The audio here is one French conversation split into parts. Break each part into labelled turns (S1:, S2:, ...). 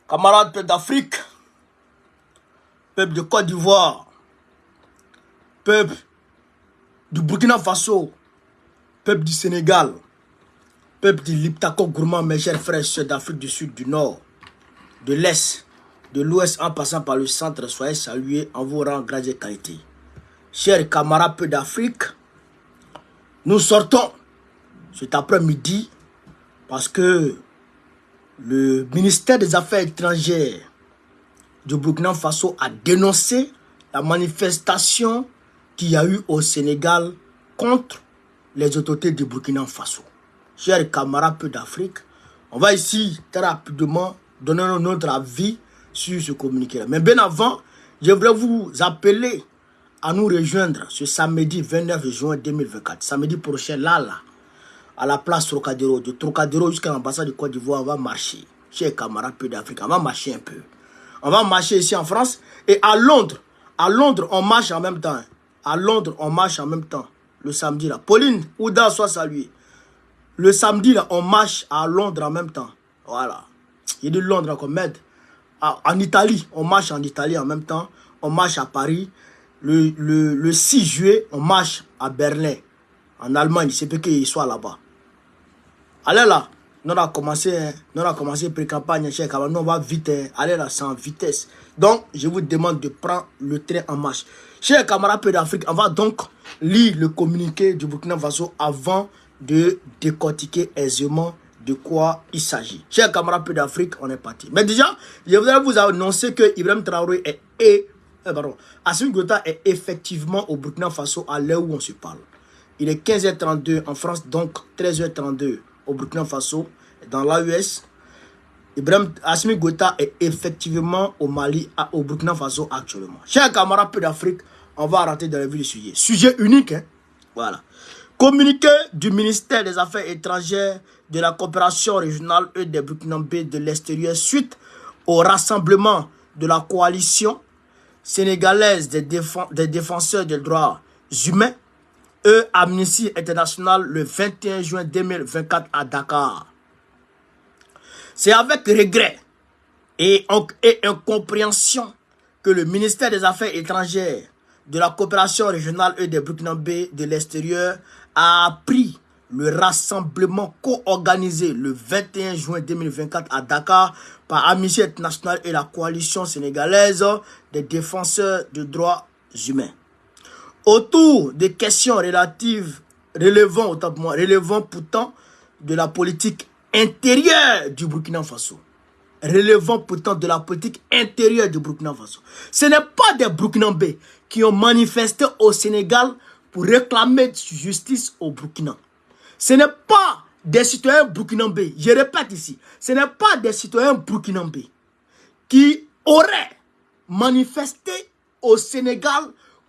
S1: Camarades peuple d'Afrique, peuple de Côte d'Ivoire, peuple du Burkina Faso, peuple du Sénégal, peuple du Liptako Gourmand, mes chers frères ceux d'Afrique du Sud, du Nord, de l'Est, de l'Ouest en passant par le centre, soyez salués en vos rangs, grades et qualités. Chers camarades peuple d'Afrique, nous sortons cet après-midi parce que le ministère des Affaires étrangères du Burkina Faso a dénoncé la manifestation qu'il y a eu au Sénégal contre les autorités du Burkina Faso. Chers camarades peu d'Afrique, on va ici très rapidement donner notre avis sur ce communiqué-là. Mais bien avant, je voudrais vous appeler à nous rejoindre ce samedi 29 juin 2024. Samedi prochain, là, à la place Trocadéro. De Trocadéro jusqu'à l'ambassade de Côte d'Ivoire, on va marcher. Chers camarades peu d'Afrique, on va marcher un peu. On va marcher ici en France et à Londres. À Londres, on marche en même temps. À Londres, on marche en même temps. Le samedi là. Pauline, Ouda, soit saluée. Le samedi là, on marche à Londres en même temps. Voilà. Il y a de Londres encore, m'aide. En Italie, on marche en Italie en même temps. On marche à Paris. Le 6 juillet, on marche à Berlin. En Allemagne, c'est peut qu'il soit là-bas. Allez là. Nous avons commencé pré-campagne, chers camarades. Nous on va vite. Allez là, c'est en vitesse. Donc, je vous demande de prendre le train en marche. Chers camarades peu d'Afrique, on va donc lire le communiqué du Burkina Faso avant de décortiquer aisément de quoi il s'agit. Chers camarades peu d'Afrique, on est parti. Mais déjà, je voudrais vous annoncer que Ibrahim Traoré Assimi Goïta est effectivement au Burkina Faso à l'heure où on se parle. Il est 15h32 en France, donc 13h32 au Burkina Faso, dans l'AES. Assimi Goïta est effectivement au Mali, au Burkina Faso actuellement. Chers camarades peu d'Afrique, on va rentrer dans le vif du sujet. Sujet unique, hein? Voilà. Communiqué du ministère des Affaires étrangères de la coopération régionale et des Burkinabés de l'extérieur suite au rassemblement de la coalition sénégalaise des défenseurs des droits humains et Amnesty International le 21 juin 2024 à Dakar. C'est avec regret et incompréhension que le ministère des Affaires étrangères de la coopération régionale et des Burkinabés de l'extérieur a appris le rassemblement co-organisé le 21 juin 2024 à Dakar par Amnesty International et la coalition sénégalaise des défenseurs des droits humains. Autour des questions relevant pourtant de la politique intérieure du Burkina Faso. Relevant pourtant de la politique intérieure du Burkina Faso. Ce n'est pas des Burkinabés qui ont manifesté au Sénégal pour réclamer justice au Burkina. Ce n'est pas des citoyens burkinabés, je répète ici, ce n'est pas des citoyens burkinabés qui auraient manifesté au Sénégal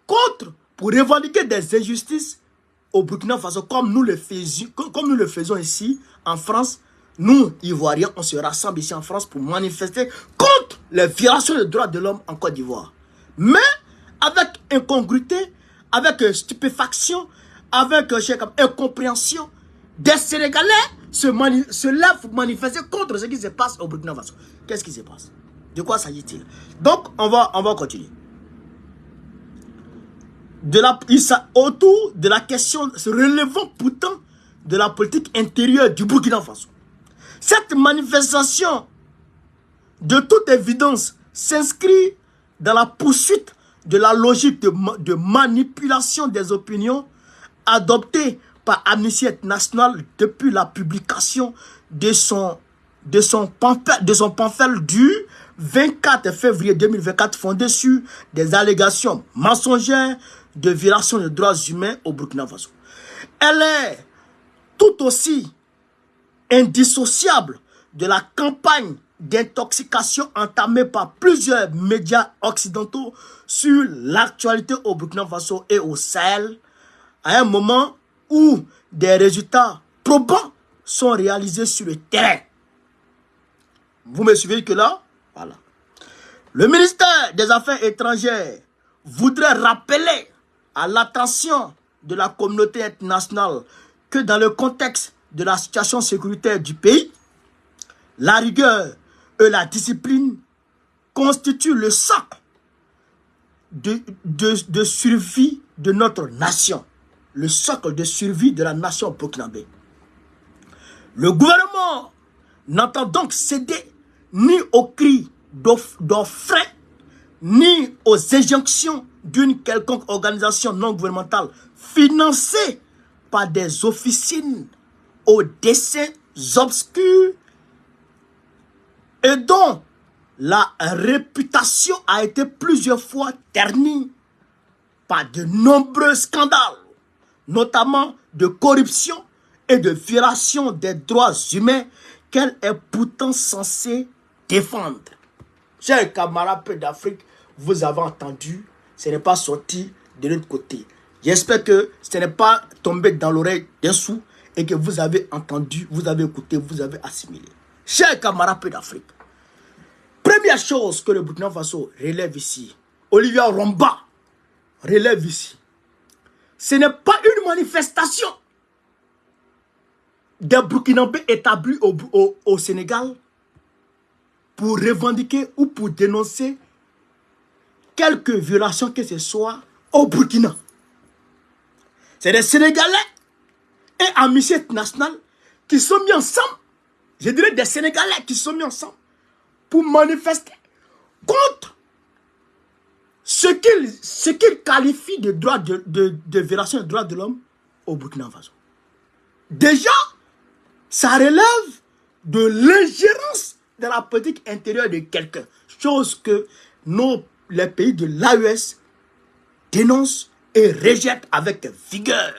S1: pour revendiquer des injustices au Burkina Faso comme nous le faisons ici en France. Nous, Ivoiriens, on se rassemble ici en France pour manifester contre les violations des droits de l'homme en Côte d'Ivoire. Mais avec incongruité, avec stupéfaction, avec incompréhension, des Sénégalais se lèvent pour manifester contre ce qui se passe au Burkina Faso. Qu'est-ce qui se passe? De quoi s'agit-il? Donc, on va continuer. Autour de la question se relevant pourtant de la politique intérieure du Burkina Faso. Cette manifestation, de toute évidence, s'inscrit dans la poursuite de la logique de manipulation des opinions adoptée par Amnesty International depuis la publication de son pamphlet du 24 février 2024 fondé sur des allégations mensongères de violation des droits humains au Burkina Faso. Elle est tout aussi indissociable de la campagne d'intoxication entamée par plusieurs médias occidentaux sur l'actualité au Burkina Faso et au Sahel, à un moment où des résultats probants sont réalisés sur le terrain. Vous me suivez que là? Voilà. Le ministère des Affaires étrangères voudrait rappeler à l'attention de la communauté internationale que dans le contexte de la situation sécuritaire du pays, la rigueur et la discipline constituent le socle de survie de notre nation. Le socle de survie de la nation burkinabé. Le gouvernement n'entend donc céder ni aux cris d'orfraie, ni aux injonctions d'une quelconque organisation non gouvernementale financée par des officines aux desseins obscurs et dont la réputation a été plusieurs fois ternie par de nombreux scandales, notamment de corruption et de violation des droits humains qu'elle est pourtant censée défendre. Chers camarades d'Afrique, vous avez entendu, ce n'est pas sorti de l'autre côté. J'espère que ce n'est pas tombé dans l'oreille d'un sou et que vous avez entendu, vous avez écouté, vous avez assimilé. Chers camarades d'Afrique, première chose que le Burkina Faso relève ici, Olivier Romba relève ici, ce n'est pas une manifestation des Burkinabés établis au Sénégal pour revendiquer ou pour dénoncer quelque violation que ce soit au Burkina. C'est des Sénégalais et Amnesty International qui sont mis ensemble, je dirais des Sénégalais qui sont mis ensemble pour manifester contre ce qu'ils qualifient de droit de violation des droits de l'homme au Burkina Faso. Déjà, ça relève de l'ingérence de la politique intérieure de quelqu'un. Chose que les pays de l'AES dénoncent et rejettent avec vigueur.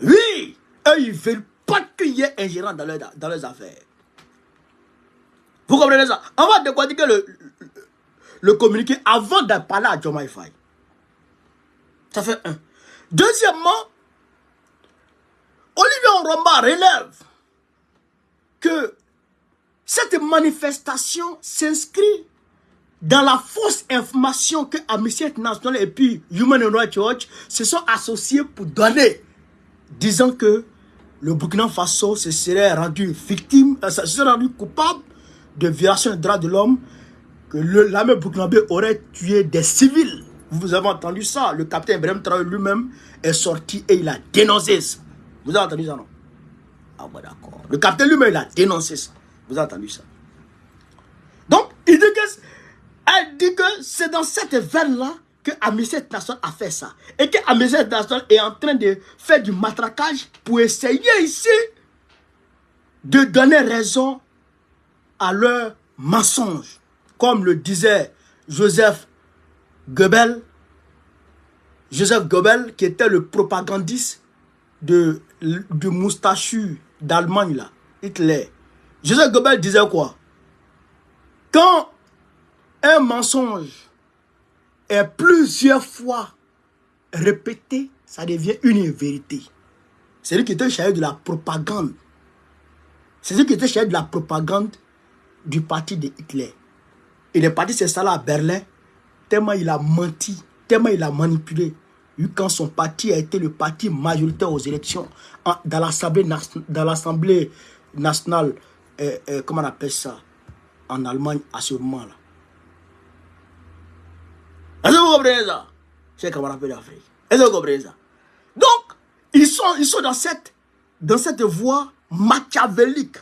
S1: Oui, eux, ils ne veulent pas qu'il y ait ingérence dans leurs affaires. Vous comprenez ça? On va décortiquer le communiqué avant de parler à Diomaye Faye. Ça fait un. Deuxièmement, Olivier Romba relève que cette manifestation s'inscrit dans la fausse information que Amnesty International et puis Human Rights Watch se sont associés pour donner, disant que le Burkina Faso se serait rendu victime, se serait rendu coupable de violation des droits de l'homme, que l'armée burkinabé aurait tué des civils. Vous avez entendu ça? Le capitaine Ibrahim Traoré lui-même est sorti et il a dénoncé ça. Vous avez entendu ça, non? Ah bon, d'accord. Le capitaine lui-même, il a dénoncé ça. Vous avez entendu ça? Donc, elle dit que c'est dans cette veine-là que Amnesty International a fait ça. Et que Amnesty International est en train de faire du matraquage pour essayer ici de donner raison à leurs mensonges. Comme le disait Joseph Goebbels, qui était le propagandiste du moustachu d'Allemagne, là, Hitler. Joseph Goebbels disait quoi? Quand un mensonge est plusieurs fois répété, ça devient une vérité. C'est lui qui était chargé de la propagande. C'est lui qui était chargé de la propagande du parti de Hitler. Il est parti s'installer à Berlin, tellement il a menti, tellement il a manipulé. Quand son parti a été le parti majoritaire aux élections, dans l'Assemblée nationale, comment on appelle ça, en Allemagne à ce moment-là. Est-ce que vous comprenez ça? Chers camarades d'Afrique. Est-ce que vous comprenez ça? Donc, ils sont dans cette voie machiavélique.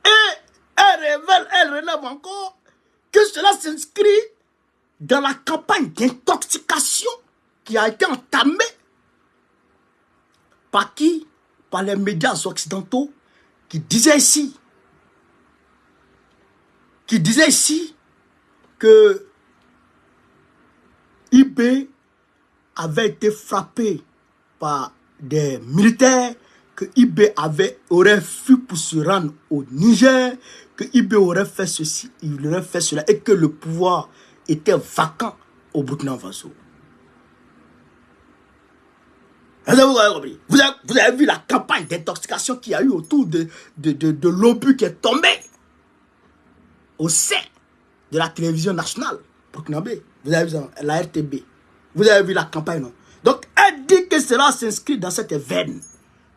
S1: Et elle relève encore que cela s'inscrit dans la campagne d'intoxication qui a été entamée par qui? Par les médias occidentaux qui disaient ici que IB avait été frappé par des militaires, que IB aurait fui pour se rendre au Niger, que IB aurait fait ceci, il aurait fait cela, et que le pouvoir était vacant au Burkina Faso. Vous avez vu la campagne d'intoxication qu'il y a eu autour de l'obus qui est tombé au sein de la télévision nationale burkinabé. Vous avez vu ça, la RTB. Vous avez vu la campagne, non? Donc, elle dit que cela s'inscrit dans cette veine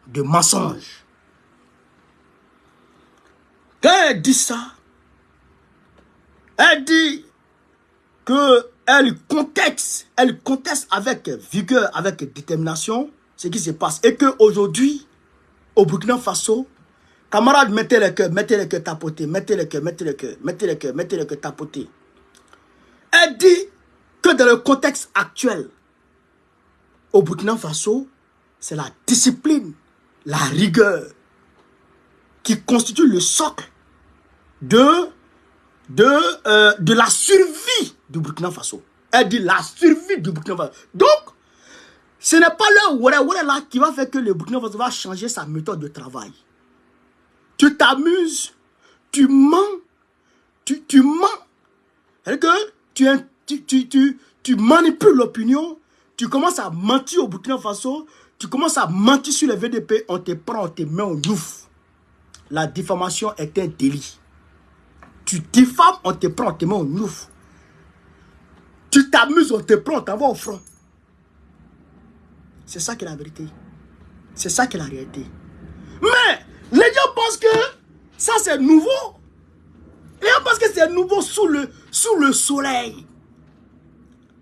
S1: de mensonges. elle dit ça, elle dit qu'elle conteste avec vigueur, avec détermination ce qui se passe. Et qu'aujourd'hui, au Burkina Faso, camarades, mettez le cœur, tapoter, mettez le cœur, tapoter. Elle dit que dans le contexte actuel, au Burkina Faso, c'est la discipline, la rigueur qui constitue le socle de la survie du Burkina Faso. Elle dit la survie du Burkina Faso. Donc, ce n'est pas le ouais là qui va faire que le Burkina Faso va changer sa méthode de travail. Tu t'amuses, tu mens, tu mens. C'est-à-dire que tu manipules l'opinion, tu commences à mentir au Burkina Faso, tu commences à mentir sur les VDP, on te prend, on te met en ouf. La diffamation est un délit. Tu diffames, on te prend, on te met en ouf. Tu t'amuses, on te prend, on t'envoie au front. C'est ça qui est la vérité. C'est ça qui est la réalité. Mais les gens pensent que ça c'est nouveau. Les gens pensent que c'est nouveau sous le soleil.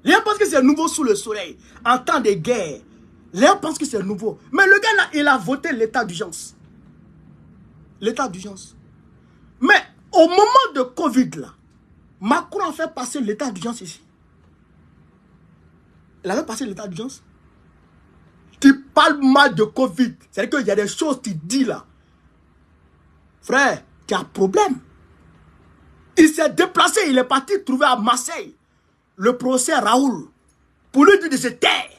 S1: Les gens pensent que c'est nouveau sous le soleil. En temps de guerre. Les gens pensent que c'est nouveau. Mais le gars là, il a voté l'état d'urgence. L'état d'urgence. Mais au moment de Covid là, Macron a fait passer l'état d'urgence ici. Il avait passé l'état d'urgence. Tu parles mal de Covid. C'est-à-dire qu'il y a des choses que tu dis là. Frère, tu as problème. Il s'est déplacé, il est parti trouver à Marseille le professeur Raoul pour lui dire de se taire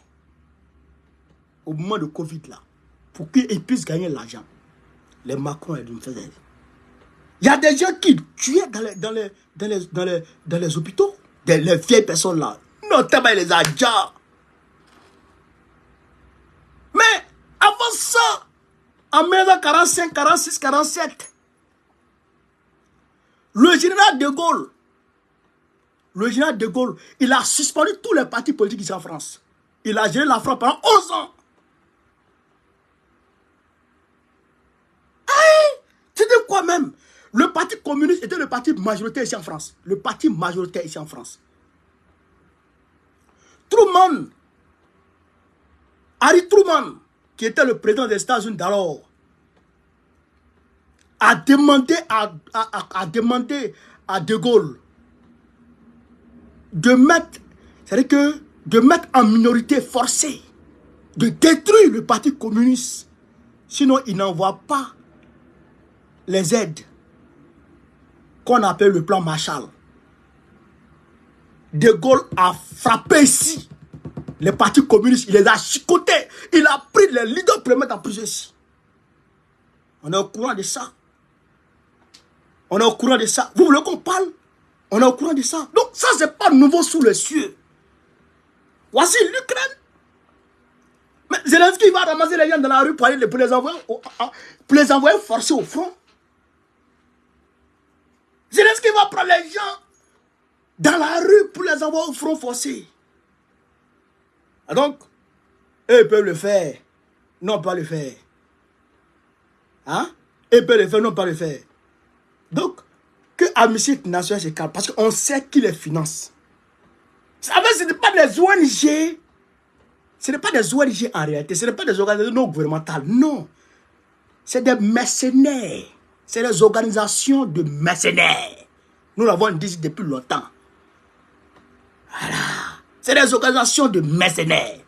S1: au moment de Covid là, pour qu'il puisse gagner l'argent. Les Macron et les faisaient. Il y a des gens qui tuaient dans les hôpitaux, les vieilles personnes là, notamment les agents. Mais avant ça, en 1945, 46, 47, le général de Gaulle, il a suspendu tous les partis politiques ici en France. Il a géré la France pendant 11 ans. Tu dis quoi même? Le parti communiste était le parti majoritaire ici en France. Le parti majoritaire ici en France. Harry Truman, qui était le président des États-Unis d'alors, a demandé à De Gaulle de mettre en minorité forcée, de détruire le parti communiste. Sinon, il n'envoie pas les aides qu'on appelle le plan Marshall. De Gaulle a frappé ici les partis communistes, il les a chicotés, il a pris les leaders pour les mettre en prison ici. On est au courant de ça. On est au courant de ça. Vous voulez qu'on parle? On est au courant de ça. Donc ça, c'est pas nouveau sous les cieux. Voici l'Ukraine. Mais Zelensky va ramasser les gens dans la rue pour les envoyer forcer au front. Zelensky va prendre les gens dans la rue pour les envoyer au front forcé. Ah donc, eux ils peuvent le faire. Non, pas le faire. Hein? Ils peuvent le faire, non, pas le faire. Donc, que Amnesty International se calme, parce qu'on sait qui les finance. Ce n'est pas des ONG. Ce n'est pas des ONG en réalité. Ce n'est pas des organisations non gouvernementales. Non. C'est des mercenaires. C'est des organisations de mercenaires. Nous l'avons dit depuis longtemps. Voilà. C'est des organisations de mercenaires.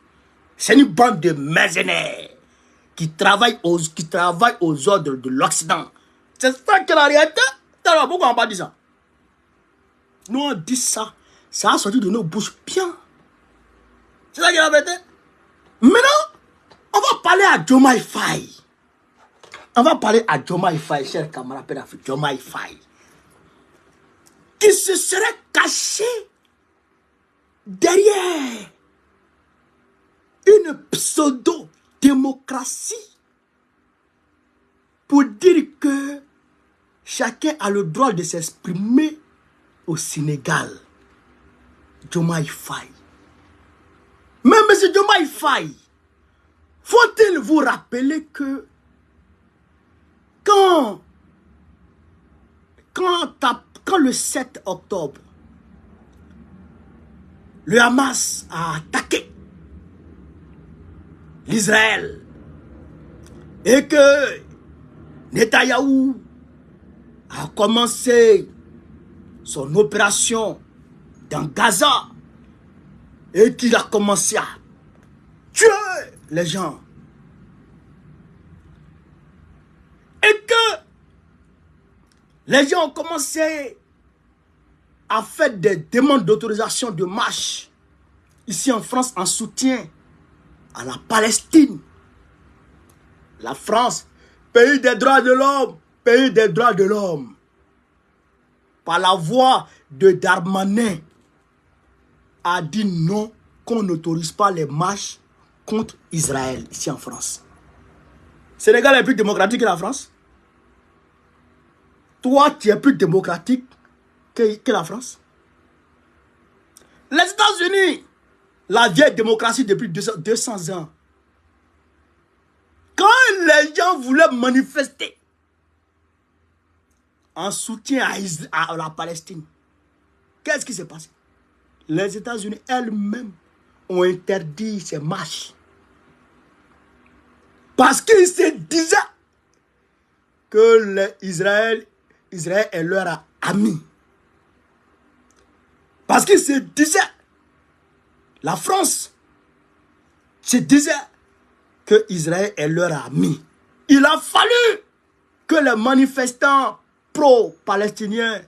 S1: C'est une bande de mercenaires qui travaillent aux ordres de l'Occident. C'est ça qui est la réalité. Pourquoi on n'a pas dit ça? Nous on dit ça. Ça a sorti de nos bouches bien. C'est ça qui est la vérité. Maintenant, on va parler à Diomaye Faye. On va parler à Diomaye Faye, cher camarade d'Afrique, Diomaye Faye, qui se serait caché derrière une pseudo-démocratie pour dire que chacun a le droit de s'exprimer au Sénégal. Diomaye Faye. Mais M. Diomaye Faye, faut-il vous rappeler que quand quand le 7 octobre, le Hamas a attaqué l'Israël et que Netanyahou a commencé son opération dans Gaza et qu'il a commencé à tuer les gens et que les gens ont commencé à faire des demandes d'autorisation de marche ici en France en soutien à la Palestine. La France, pays des droits de l'homme, pays des droits de l'homme, par la voix de Darmanin, a dit non, qu'on n'autorise pas les marches contre Israël ici en France. Sénégal est plus démocratique que la France. Toi, tu es plus démocratique que la France. Les États-Unis, la vieille démocratie depuis 200 ans. Quand les gens voulaient manifester en soutien à la Palestine, qu'est-ce qui s'est passé? Les États-Unis elles-mêmes ont interdit ces marches. Parce qu'ils se disaient que Israël est leur ami. Parce qu'ils se disaient, la France se disait que Israël est leur ami. Il a fallu que les manifestants pro-palestiniens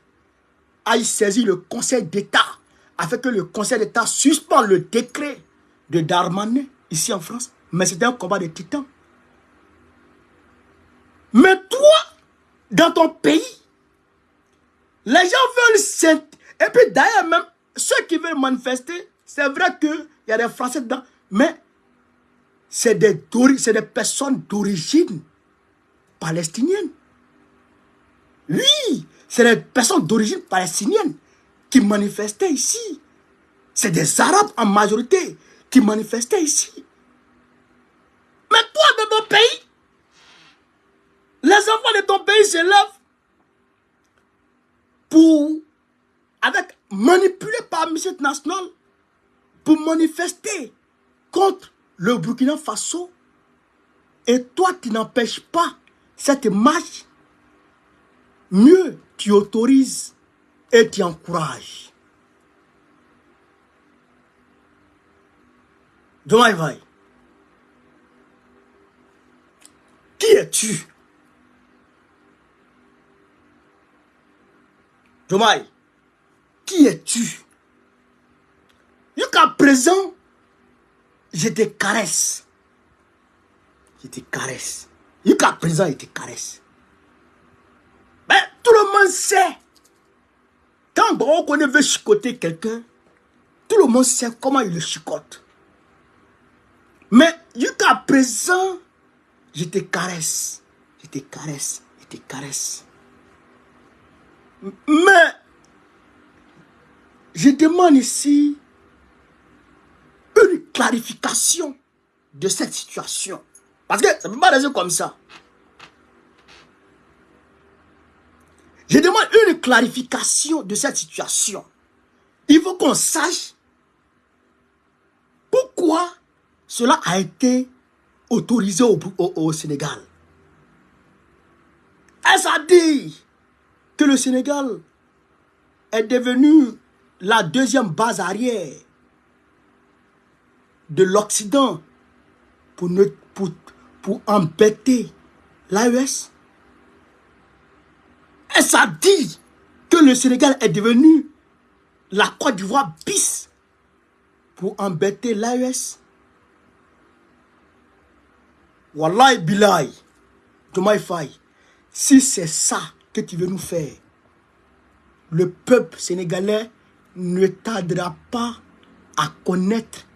S1: aillent saisir le Conseil d'État afin que le Conseil d'État suspende le décret de Darmanin ici en France. Mais c'était un combat de titans. Mais toi, dans ton pays, les gens veulent... Et puis d'ailleurs même, ceux qui veulent manifester, c'est vrai qu'il y a des Français dedans, mais c'est des personnes d'origine palestinienne. Oui, c'est des personnes d'origine palestinienne qui manifestaient ici. C'est des Arabes en majorité qui manifestaient ici. Mais toi, dans ton pays, les enfants de ton pays se lèvent manipulés par l'amnistie nationale pour manifester contre le Burkina Faso. Et toi, tu n'empêches pas cette marche. Mieux, tu autorises et tu encourages. Demain, va. Qui es-tu? Domaï, qui es-tu? Jusqu'à présent, je te caresse. Je te caresse. Jusqu'à présent, je te caresse. Mais tout le monde sait. Quand on veut chicoter quelqu'un, tout le monde sait comment il le chicote. Mais jusqu'à présent, je te caresse. Je te caresse. Je te caresse. Mais, je demande ici une clarification de cette situation. Parce que ça ne peut pas rester comme ça. Je demande une clarification de cette situation. Il faut qu'on sache pourquoi cela a été autorisé au Sénégal. Est-ce à dire que le Sénégal est devenu la deuxième base arrière de l'Occident pour embêter l'AES? Est-ce à dire que le Sénégal est devenu la Côte d'Ivoire bis pour embêter l'AES? Wallahi billahi, Diomaye Faye, si c'est ça que tu veux nous faire, le peuple sénégalais ne tardera pas à connaître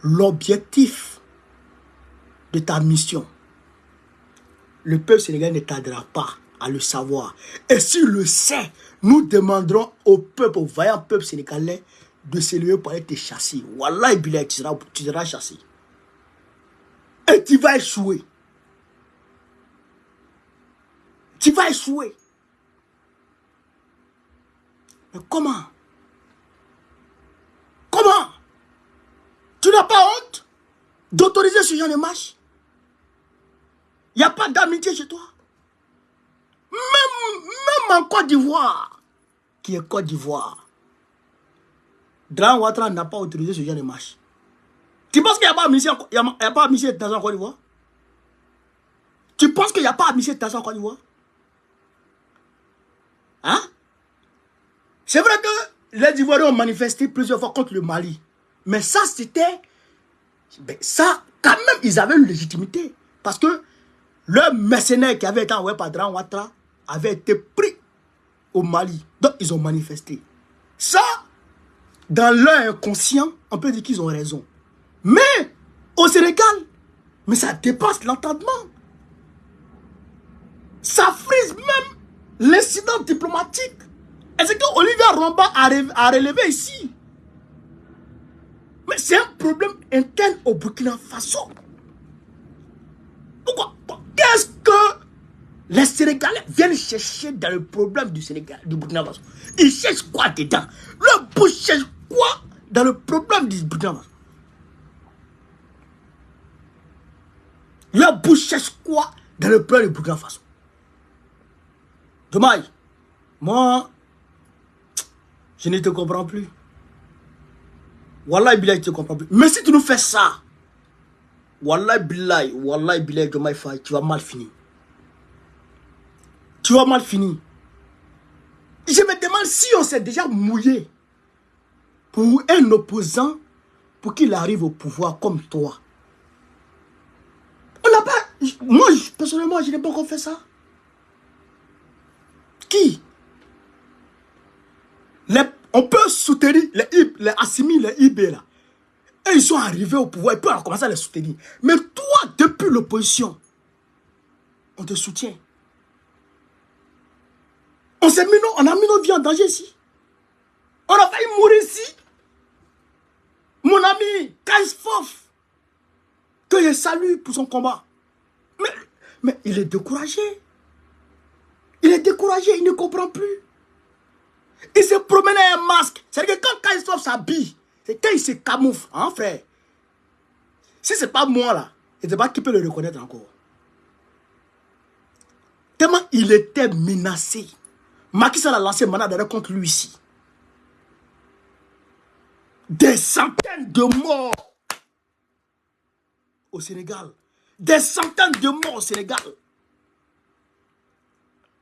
S1: l'objectif de ta mission. Le peuple sénégalais ne tardera pas à le savoir. Et s'il le sait, nous demanderons au peuple, au vaillant peuple sénégalais, de se lever pour aller te chasser. Wallahi billahi, tu seras chassé. Et tu vas échouer. Tu vas échouer. Mais comment? Comment? Tu n'as pas honte d'autoriser ce genre de marche? Il n'y a pas d'amitié chez toi. Même en Côte d'Ivoire, qui est Côte d'Ivoire, Dran Ouattara n'a pas autorisé ce genre de marche. Tu penses qu'il n'y a pas amitié dans en Côte d'Ivoire? Tu penses qu'il n'y a pas amitié dans en Côte d'Ivoire? Hein? C'est vrai que les Ivoiriens ont manifesté plusieurs fois contre le Mali. Mais ça, c'était... Ça, quand même, ils avaient une légitimité. Parce que le mercenaire qui avait été envoyé par Dran Ouattara avait été pris au Mali. Donc, ils ont manifesté. Ça, dans leur inconscient, on peut dire qu'ils ont raison. Mais, au Sénégal, mais ça dépasse l'entendement. Ça frise même l'incident diplomatique. Et c'est que Olivier Romba a relevé ici. Mais c'est un problème interne au Burkina Faso. Pourquoi? Qu'est-ce que les Sénégalais viennent chercher dans le problème du Sénégal, du Burkina Faso? Ils cherchent quoi dedans? Le Bush cherche quoi dans le problème du Burkina Faso? Le Bush cherche quoi dans le problème du Burkina Faso? Dommage. Moi, je ne te comprends plus. Wallahi Bilay, je ne te comprends plus. Mais si tu nous fais ça, Wallahi Bilay, Dommage, tu vas mal finir. Tu vas mal finir. Je me demande si on s'est déjà mouillé pour un opposant pour qu'il arrive au pouvoir comme toi. On n'a pas... Moi, personnellement, je n'ai pas encore fait ça. Qui? On peut soutenir les Assimi, les IB là. Et ils sont arrivés au pouvoir, ils peuvent commencer à les soutenir. Mais toi, depuis l'opposition, on te soutient. On a mis nos vies en danger ici. On a failli mourir ici. Mon ami, Kais Fof, que je salue pour son combat. Mais il est découragé. Il est découragé, il ne comprend plus. Il se promène avec un masque. C'est-à-dire que quand Kais Fof s'habille, c'est quand il se camoufle, hein frère. Si c'est pas moi là, je ne sais pas qui peut le reconnaître encore. Tellement il était menacé. Macky Sall a lancé un mandat d'arrêt contre lui ici. Des centaines de morts au Sénégal. Des centaines de morts au Sénégal.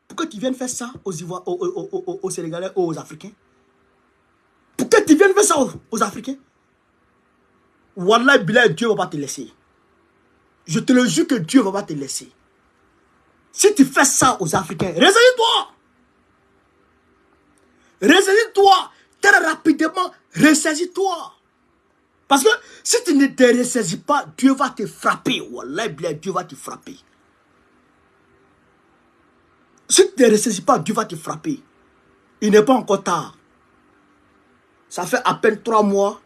S1: Pourquoi tu viens faire ça aux Sénégalais, aux Africains? Pourquoi tu viens faire ça aux Africains? Wallah, Bilal, Dieu ne va pas te laisser. Je te le jure que Dieu ne va pas te laisser. Si tu fais ça aux Africains, ressaisis-toi. Ressaisis-toi. Très rapidement, ressaisis-toi. Parce que si tu ne te ressaisis pas, Dieu va te frapper. Wallah, Bilal, Dieu va te frapper. Si tu ne te ressaisis pas, Dieu va te frapper. Il n'est pas encore tard. Ça fait à peine 3 mois.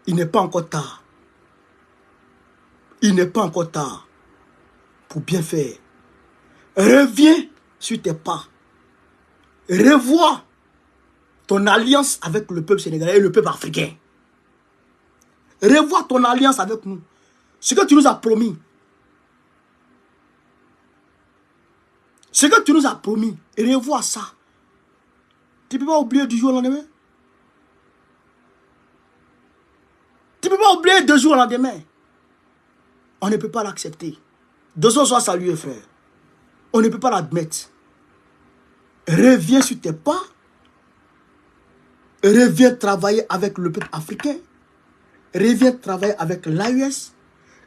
S1: Il n'est pas encore tard. Il n'est pas encore tard pour bien faire. Reviens sur tes pas. Revois ton alliance avec le peuple sénégalais et le peuple africain. Revois ton alliance avec nous. Ce que tu nous as promis. Ce que tu nous as promis. Revois ça. Tu ne peux pas oublier du jour au lendemain. Tu ne peux pas oublier 2 jours au lendemain. On ne peut pas l'accepter. 2 ans soit salué, frère. On ne peut pas l'admettre. Reviens sur tes pas. Reviens travailler avec le peuple africain. Reviens travailler avec l'AUS.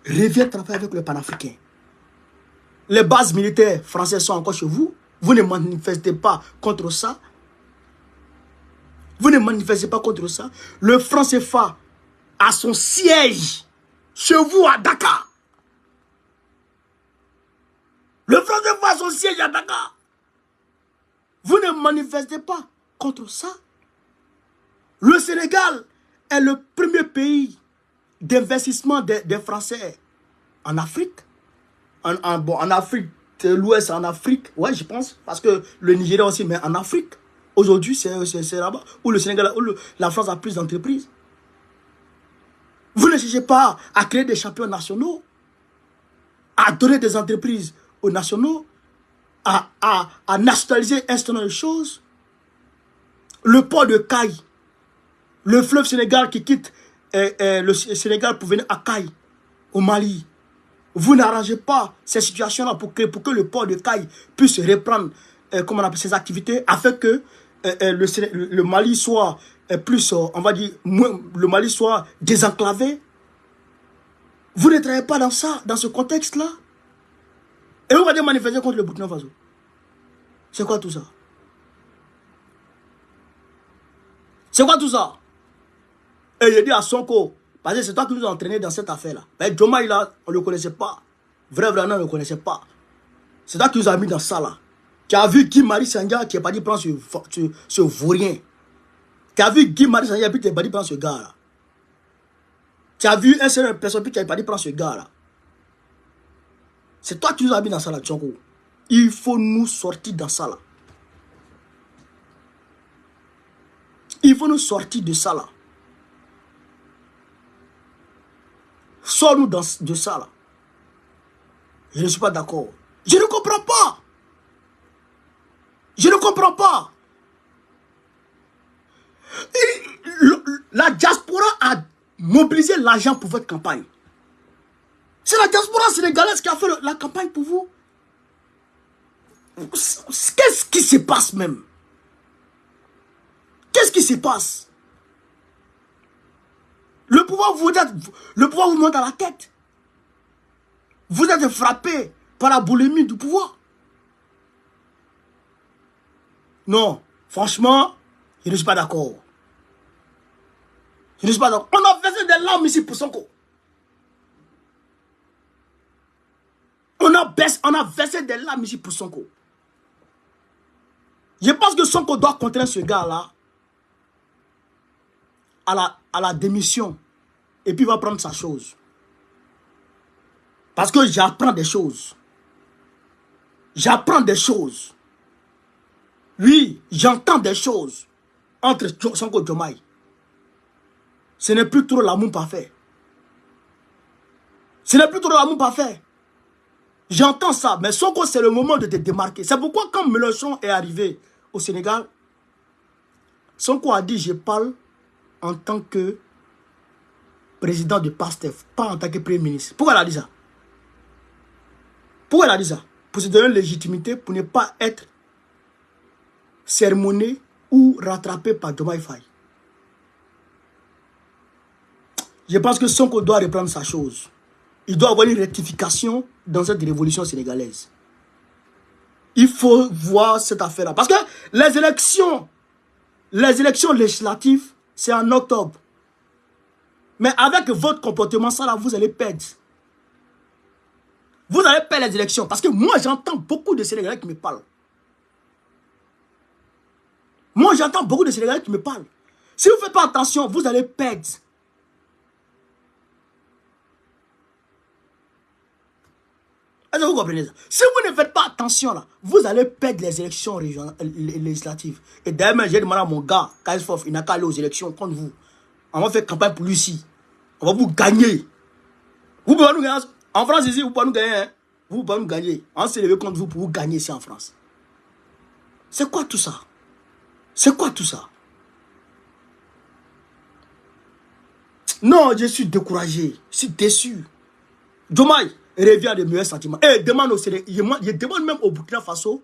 S1: Reviens travailler avec le panafricain. Les bases militaires françaises sont encore chez vous. Vous ne manifestez pas contre ça. Vous ne manifestez pas contre ça. Le franc CFA a son siège chez vous à Dakar. Le franc CFA a son siège à Dakar. Vous ne manifestez pas contre ça. Le Sénégal est le premier pays d'investissement des Français en Afrique. En Afrique de l'Ouest, en Afrique. Ouais, je pense. Parce que le Nigeria aussi, mais en Afrique. Aujourd'hui, c'est là-bas où le Sénégal, où la France a plus d'entreprises. Vous ne cherchez pas à créer des champions nationaux, à donner des entreprises aux nationaux, à nationaliser un certain nombre de choses. Le port de Caille, le fleuve Sénégal qui quitte le Sénégal pour venir à Caille, au Mali. Vous n'arrangez pas ces situations-là pour que le port de Caille puisse reprendre comment on appelle, ses activités, afin que le Mali soit plus, on va dire, le Mali soit désenclavé. Vous ne travaillez pas dans ça, dans ce contexte-là. Et vous allez manifester contre le Burkina Faso. C'est quoi tout ça? C'est quoi tout ça? Et je dis à Sonko, parce que c'est toi qui nous as entraînés dans cette affaire-là. Mais Diomaye, là, on ne le connaissait pas. Vraiment, on ne le connaissait pas. C'est toi qui nous as mis dans ça, là. Tu as vu Guy Marius Sagna qui est parti prendre ce vaurien. Tu as vu Guy Marius Sagna puis tu es parti prendre ce gars-là. Tu as vu un seul personne puis tu es parti prendre ce gars-là. C'est toi qui nous as mis dans ça, là, Sonko. Il faut nous sortir dans ça, là. Il faut nous sortir de ça, là. Sors-nous de ça, là. Je ne suis pas d'accord. Je ne comprends pas. Je ne comprends pas. La diaspora a mobilisé l'argent pour votre campagne. C'est la diaspora sénégalaise qui a fait la campagne pour vous. Qu'est-ce qui se passe même? Qu'est-ce qui se passe? Le pouvoir vous monte à la tête. Vous êtes frappé par la boulimie du pouvoir. Non, franchement, je ne suis pas d'accord. Je ne suis pas d'accord. On a versé des larmes ici pour Sonko. On a versé des larmes ici pour Sonko. Je pense que Sonko doit contraindre ce gars-là à la démission. Et puis il va prendre sa chose. Parce que j'apprends des choses. J'apprends des choses. Oui, j'entends des choses entre Sonko et Diomaye. Ce n'est plus trop l'amour parfait. Ce n'est plus trop l'amour parfait. J'entends ça, mais Sonko, c'est le moment de te démarquer. C'est pourquoi quand Mélenchon est arrivé au Sénégal, Sonko a dit, je parle en tant que président de PASTEF, pas en tant que premier ministre. Pourquoi il a dit ça? Pourquoi il a dit ça? Pour se donner une légitimité, pour ne pas être sermonné ou rattrapé par Diomaye Faye. Je pense que Sonko doit reprendre sa chose. Il doit avoir une rectification dans cette révolution sénégalaise. Il faut voir cette affaire-là. Parce que les élections législatives, c'est en octobre. Mais avec votre comportement, ça là, vous allez perdre. Vous allez perdre les élections. Parce que moi, j'entends beaucoup de Sénégalais qui me parlent. Moi, j'entends beaucoup de Sénégalais qui me parlent. Si vous ne faites pas attention, vous allez perdre. Est-ce que vous comprenez ça? Si vous ne faites pas attention, là, vous allez perdre les élections législatives. Et d'ailleurs, j'ai demandé à mon gars, Kaisfof, il n'a qu'à aller aux élections contre vous. On va faire campagne pour lui ici. On va vous gagner. Vous pouvez nous gagner. En France, ici, vous pouvez nous gagner. Hein? Vous pouvez nous gagner. On s'est levé contre vous pour vous gagner ici en France. C'est quoi tout ça? C'est quoi tout ça? Non, je suis découragé. Je suis déçu. Diomaye revient à de meilleurs sentiments. Et demande au Sénégal, je demande même au Burkina Faso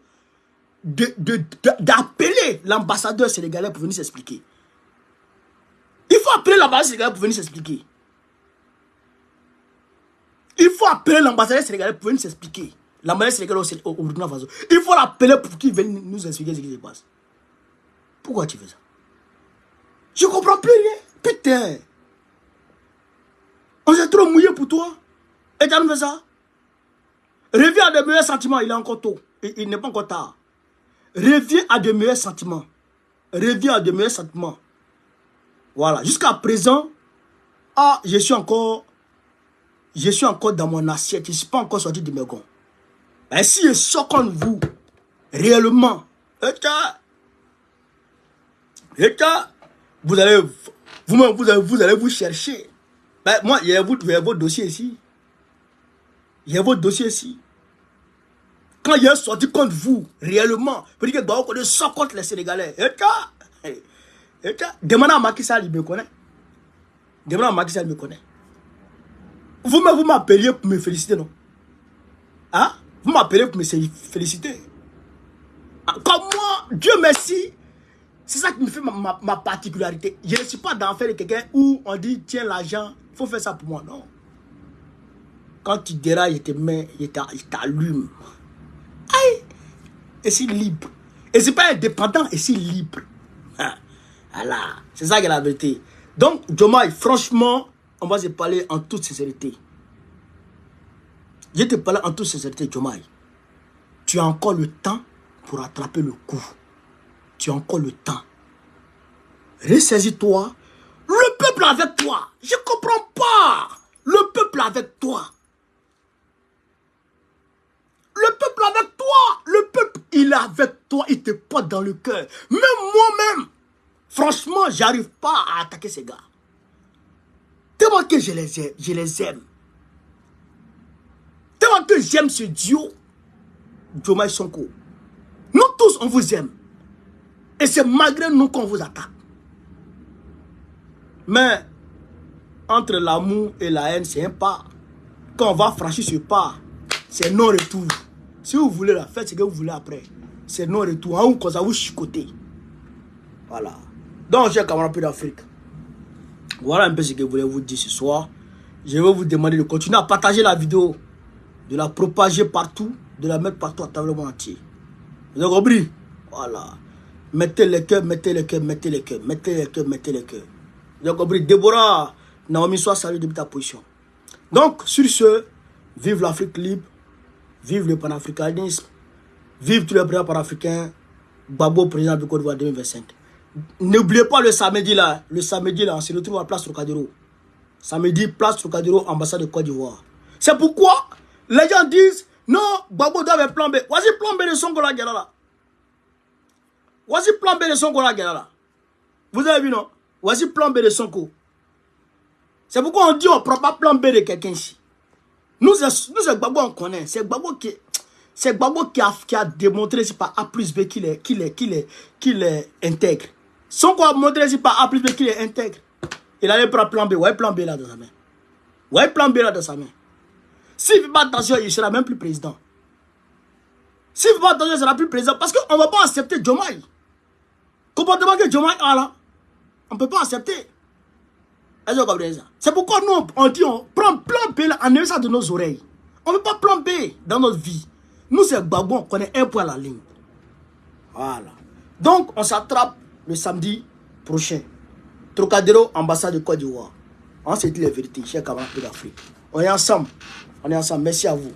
S1: d'appeler l'ambassadeur sénégalais pour venir s'expliquer. Il faut appeler l'ambassadeur sénégalais pour venir s'expliquer. Il faut appeler l'ambassadeur sénégalais pour venir s'expliquer. L'ambassadeur sénégalais au Burkina Faso. Il faut l'appeler pour qu'il vienne nous expliquer ce qui se passe. Pourquoi tu fais ça? Je ne comprends plus rien. Putain. On s'est trop mouillé pour toi. Et tu as fait ça? Reviens à de meilleurs sentiments. Il est encore tôt. Il n'est pas encore tard. Reviens à de meilleurs sentiments. Reviens à de meilleurs sentiments. Voilà. Jusqu'à présent, je suis encore dans mon assiette. Je ne suis pas encore sorti de mes gonds. Et si je sors contre vous, réellement, Et quand vous allez vous allez vous chercher. Ben, moi, il y a votre dossier ici. Il y a votre dossier ici. Quand il y a sorti contre vous, réellement, vous dites que vous connaissez ça contre les Sénégalais. Et quand demandez à Macky Sall, il me connaît. Demandez à Macky Sall, il me connaît. Vous m'appeliez pour me féliciter, non? Hein? Vous m'appelez pour me féliciter. Comme moi, Dieu merci, c'est ça qui me fait ma particularité. Je ne suis pas dans faire de quelqu'un où on dit, tiens l'argent, il faut faire ça pour moi. Non. Quand tu dérailles, il te met, il t'allume. Aïe! Et c'est libre. Et c'est pas indépendant, et c'est libre. Voilà. C'est ça qui est la vérité. Donc, Diomaye, franchement, on va se parler en toute sincérité. Je te parle en toute sincérité, Diomaye. Tu as encore le temps pour attraper le coup. Tu as encore le temps. Ressaisis-toi. Le peuple avec toi. Je ne comprends pas. Le peuple avec toi. Le peuple avec toi. Le peuple, il est avec toi. Il te porte dans le cœur. Même moi-même, franchement, j'arrive pas à attaquer ces gars. Tellement que je les aime. Tellement que j'aime ce duo. Diomaye Sonko. Nous tous, on vous aime. Et c'est malgré nous qu'on vous attaque. Mais, entre l'amour et la haine, c'est un pas. Quand on va franchir ce pas, c'est non-retour. Si vous voulez la fête, c'est que vous voulez après. C'est non-retour. En haut, quand ça vous chicoter. Voilà. Donc, chers camarades d'Afrique, voilà un peu ce que je voulais vous dire ce soir. Je vais vous demander de continuer à partager la vidéo, de la propager partout, de la mettre partout à travers le monde entier. Vous avez compris? Voilà. Mettez les cœurs, mettez les cœurs, mettez les cœurs, mettez les cœurs, mettez les cœurs. Vous avez compris? Déborah, Naomi, sois salué depuis ta position. Donc, sur ce, vive l'Afrique libre, vive le panafricanisme, vive tous les présidents panafricains, Gbagbo, président de Côte d'Ivoire 2025. N'oubliez pas le samedi là, on se retrouve à la place Trocadéro. Samedi, place Trocadéro, ambassade de Côte d'Ivoire. C'est pourquoi les gens disent, non, Gbagbo doit avoir plan B. Voici plan B de Sonko la guerre là. Voici plan B de Sonko la guerre là. Vous avez vu non? Voici plan B de Sonko. C'est pourquoi on dit on ne prend pas plan B de quelqu'un ici. Nous c'est Gbagbo on connaît. C'est Gbagbo qui a démontré c'est par A plus B qu'il est intègre. Sonko a montré c'est par A plus B qu'il est intègre. Il allait prendre plan B. Ouais, plan B là dans sa main. Ouais, plan B là dans sa main. S'il ne fait pas attention, il ne sera même plus président. S'il ne fait pas attention, il ne sera plus président. Parce qu'on ne va pas accepter Diomaye. Comportement que Diomaye a là, on ne peut pas accepter. C'est pourquoi nous, on dit, on prend plan B là, en ça de nos oreilles. On ne veut pas plan B dans notre vie. Nous, c'est Gbagbo, on connaît un point à la ligne. Voilà. Donc, on s'attrape le samedi prochain. Trocadéro, ambassade de Côte d'Ivoire. On s'est dit les vérités, chers camarades d'Afrique. On est ensemble. On est ensemble. Merci à vous.